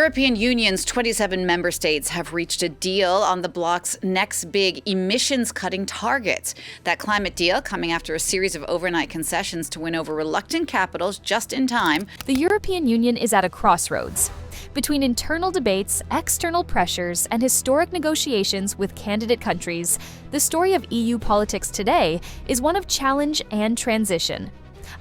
European Union's 27 member states have reached a deal on the bloc's next big emissions-cutting targets. That climate deal coming after a series of overnight concessions to win over reluctant capitals just in time. The European Union is at a crossroads. Between internal debates, external pressures, and historic negotiations with candidate countries, the story of EU politics today is one of challenge and transition.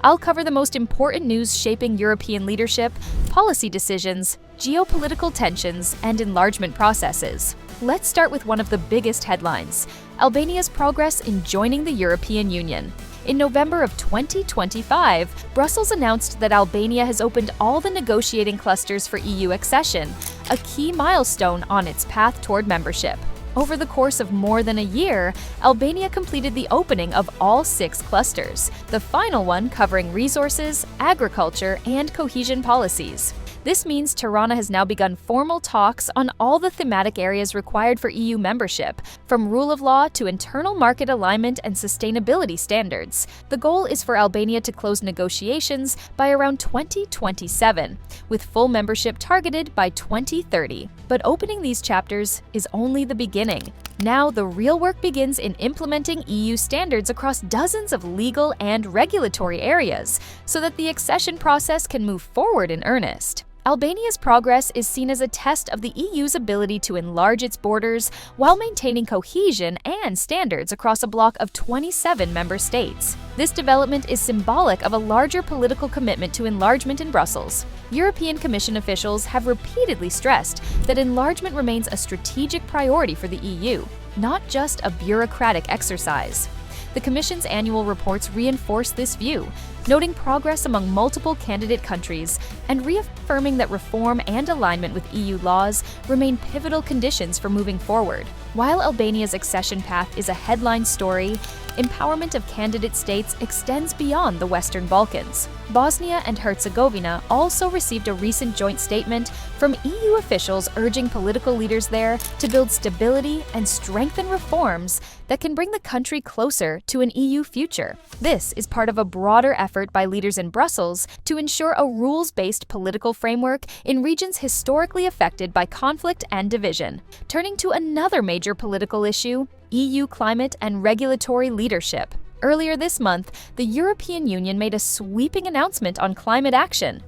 I'll cover the most important news shaping European leadership, policy decisions, geopolitical tensions, and enlargement processes. Let's start with one of the biggest headlines: Albania's progress in joining the European Union. In November of 2025, Brussels announced that Albania has opened all the negotiating clusters for EU accession, a key milestone on its path toward membership. Over the course of more than a year, Albania completed the opening of all 6 clusters, the final one covering resources, agriculture, and cohesion policies. This means Tirana has now begun formal talks on all the thematic areas required for EU membership, from rule of law to internal market alignment and sustainability standards. The goal is for Albania to close negotiations by around 2027, with full membership targeted by 2030. But opening these chapters is only the beginning. Now, the real work begins in implementing EU standards across dozens of legal and regulatory areas, so that the accession process can move forward in earnest. Albania's progress is seen as a test of the EU's ability to enlarge its borders while maintaining cohesion and standards across a bloc of 27 member states. This development is symbolic of a larger political commitment to enlargement in Brussels. European Commission officials have repeatedly stressed that enlargement remains a strategic priority for the EU, not just a bureaucratic exercise. The Commission's annual reports reinforce this view, noting progress among multiple candidate countries and reaffirming that reform and alignment with EU laws remain pivotal conditions for moving forward. While Albania's accession path is a headline story, empowerment of candidate states extends beyond the Western Balkans. Bosnia and Herzegovina also received a recent joint statement from EU officials urging political leaders there to build stability and strengthen reforms that can bring the country closer to an EU future. This is part of a broader effort by leaders in Brussels to ensure a rules-based political framework in regions historically affected by conflict and division. Turning to another major political issue, EU climate and regulatory leadership. Earlier this month, the European Union made a sweeping announcement on climate action.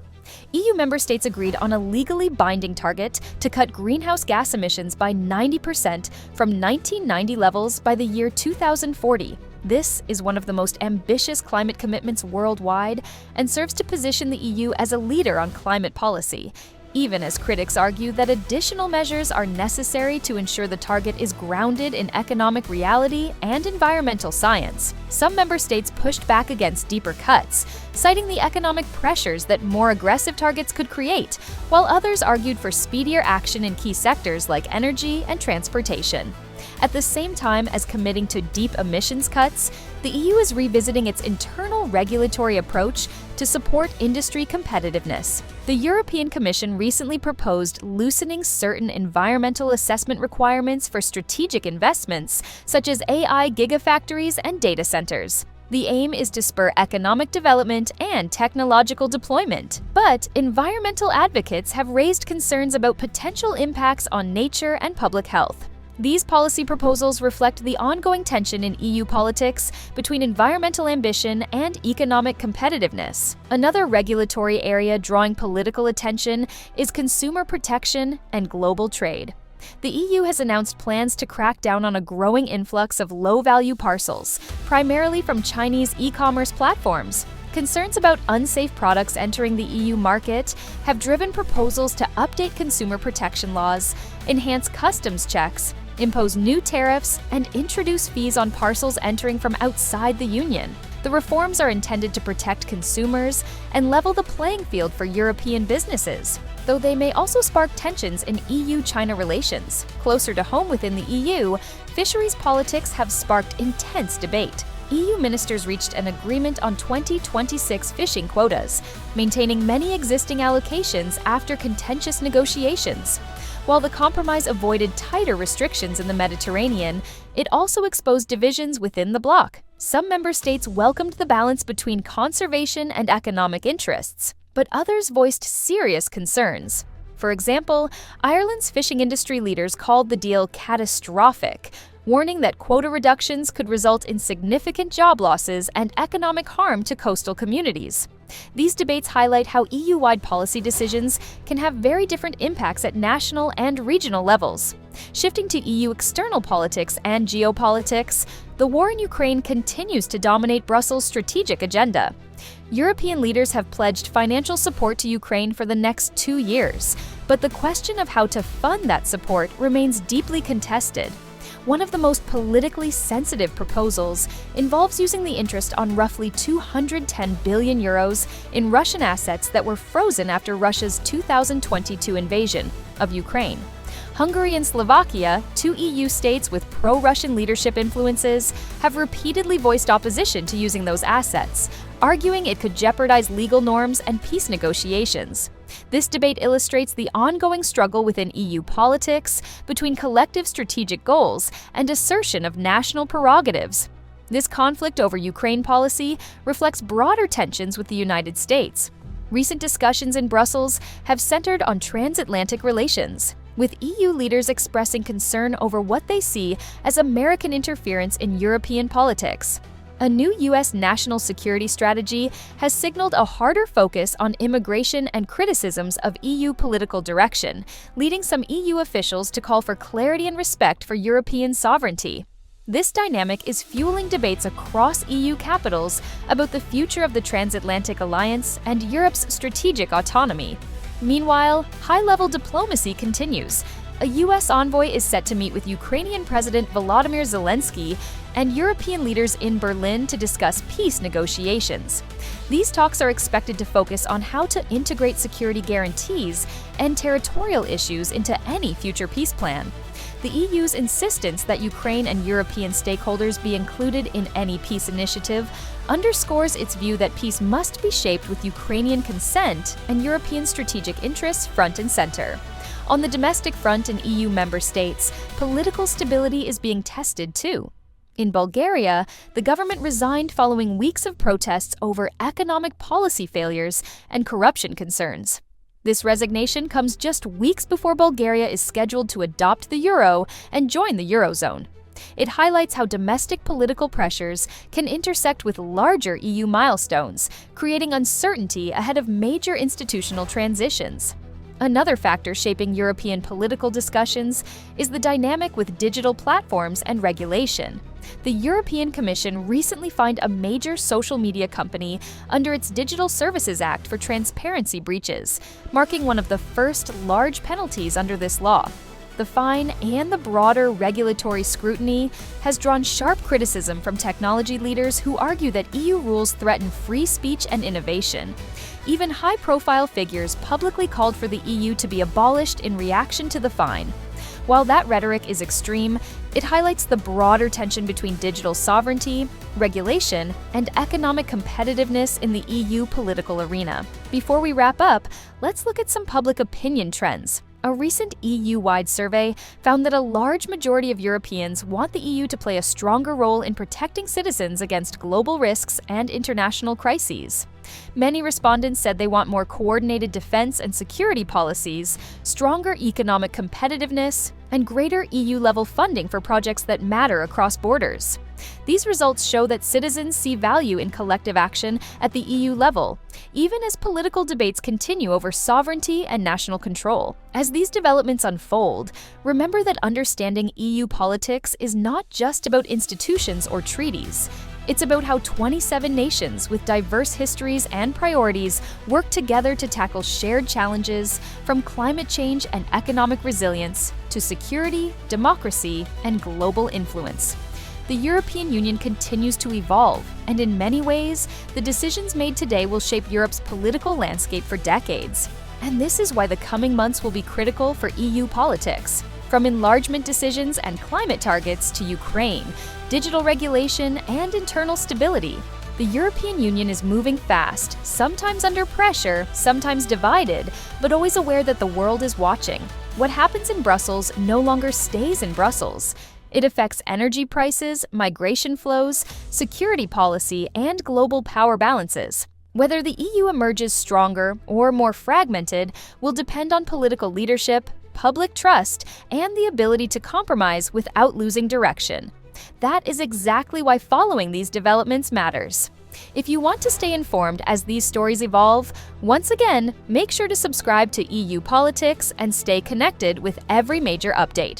EU member states agreed on a legally binding target to cut greenhouse gas emissions by 90% from 1990 levels by the year 2040. This is one of the most ambitious climate commitments worldwide and serves to position the EU as a leader on climate policy, even as critics argue that additional measures are necessary to ensure the target is grounded in economic reality and environmental science. Some member states pushed back against deeper cuts, citing the economic pressures that more aggressive targets could create, while others argued for speedier action in key sectors like energy and transportation. At the same time as committing to deep emissions cuts, the EU is revisiting its internal regulatory approach to support industry competitiveness. The European Commission recently proposed loosening certain environmental assessment requirements for strategic investments, such as AI gigafactories and data centers. The aim is to spur economic development and technological deployment. But environmental advocates have raised concerns about potential impacts on nature and public health. These policy proposals reflect the ongoing tension in EU politics between environmental ambition and economic competitiveness. Another regulatory area drawing political attention is consumer protection and global trade. The EU has announced plans to crack down on a growing influx of low-value parcels, primarily from Chinese e-commerce platforms. Concerns about unsafe products entering the EU market have driven proposals to update consumer protection laws, enhance customs checks, impose new tariffs, and introduce fees on parcels entering from outside the Union. The reforms are intended to protect consumers and level the playing field for European businesses, though they may also spark tensions in EU-China relations. Closer to home within the EU, fisheries politics have sparked intense debate. EU ministers reached an agreement on 2026 fishing quotas, maintaining many existing allocations after contentious negotiations. While the compromise avoided tighter restrictions in the Mediterranean, it also exposed divisions within the bloc. Some member states welcomed the balance between conservation and economic interests, but others voiced serious concerns. For example, Ireland's fishing industry leaders called the deal catastrophic, warning that quota reductions could result in significant job losses and economic harm to coastal communities. These debates highlight how EU-wide policy decisions can have very different impacts at national and regional levels. Shifting to EU external politics and geopolitics, the war in Ukraine continues to dominate Brussels' strategic agenda. European leaders have pledged financial support to Ukraine for the next 2 years, but the question of how to fund that support remains deeply contested. One of the most politically sensitive proposals involves using the interest on roughly 210 billion euros in Russian assets that were frozen after Russia's 2022 invasion of Ukraine. Hungary and Slovakia, 2 EU states with pro-Russian leadership influences, have repeatedly voiced opposition to using those assets, arguing it could jeopardize legal norms and peace negotiations. This debate illustrates the ongoing struggle within EU politics between collective strategic goals and assertion of national prerogatives. This conflict over Ukraine policy reflects broader tensions with the United States. Recent discussions in Brussels have centered on transatlantic relations, with EU leaders expressing concern over what they see as American interference in European politics. A new U.S. national security strategy has signaled a harder focus on immigration and criticisms of EU political direction, leading some EU officials to call for clarity and respect for European sovereignty. This dynamic is fueling debates across EU capitals about the future of the transatlantic alliance and Europe's strategic autonomy. Meanwhile, high-level diplomacy continues. A U.S. envoy is set to meet with Ukrainian President Volodymyr Zelensky and European leaders in Berlin to discuss peace negotiations. These talks are expected to focus on how to integrate security guarantees and territorial issues into any future peace plan. The EU's insistence that Ukraine and European stakeholders be included in any peace initiative underscores its view that peace must be shaped with Ukrainian consent and European strategic interests front and center. On the domestic front in EU member states, political stability is being tested too. In Bulgaria, the government resigned following weeks of protests over economic policy failures and corruption concerns. This resignation comes just weeks before Bulgaria is scheduled to adopt the euro and join the eurozone. It highlights how domestic political pressures can intersect with larger EU milestones, creating uncertainty ahead of major institutional transitions. Another factor shaping European political discussions is the dynamic with digital platforms and regulation. The European Commission recently fined a major social media company under its Digital Services Act for transparency breaches, marking one of the first large penalties under this law. The fine and the broader regulatory scrutiny has drawn sharp criticism from technology leaders who argue that EU rules threaten free speech and innovation. Even high-profile figures publicly called for the EU to be abolished in reaction to the fine. While that rhetoric is extreme, it highlights the broader tension between digital sovereignty, regulation, and economic competitiveness in the EU political arena. Before we wrap up, let's look at some public opinion trends. A recent EU-wide survey found that a large majority of Europeans want the EU to play a stronger role in protecting citizens against global risks and international crises. Many respondents said they want more coordinated defense and security policies, stronger economic competitiveness, and greater EU-level funding for projects that matter across borders. These results show that citizens see value in collective action at the EU level, even as political debates continue over sovereignty and national control. As these developments unfold, remember that understanding EU politics is not just about institutions or treaties. It's about how 27 nations with diverse histories and priorities work together to tackle shared challenges, from climate change and economic resilience to security, democracy, and global influence. The European Union continues to evolve, and in many ways, the decisions made today will shape Europe's political landscape for decades. And this is why the coming months will be critical for EU politics. From enlargement decisions and climate targets to Ukraine, digital regulation, and internal stability, the European Union is moving fast, sometimes under pressure, sometimes divided, but always aware that the world is watching. What happens in Brussels no longer stays in Brussels. It affects energy prices, migration flows, security policy, and global power balances. Whether the EU emerges stronger or more fragmented will depend on political leadership, public trust, and the ability to compromise without losing direction. That is exactly why following these developments matters. If you want to stay informed as these stories evolve, once again, make sure to subscribe to EU Politics and stay connected with every major update.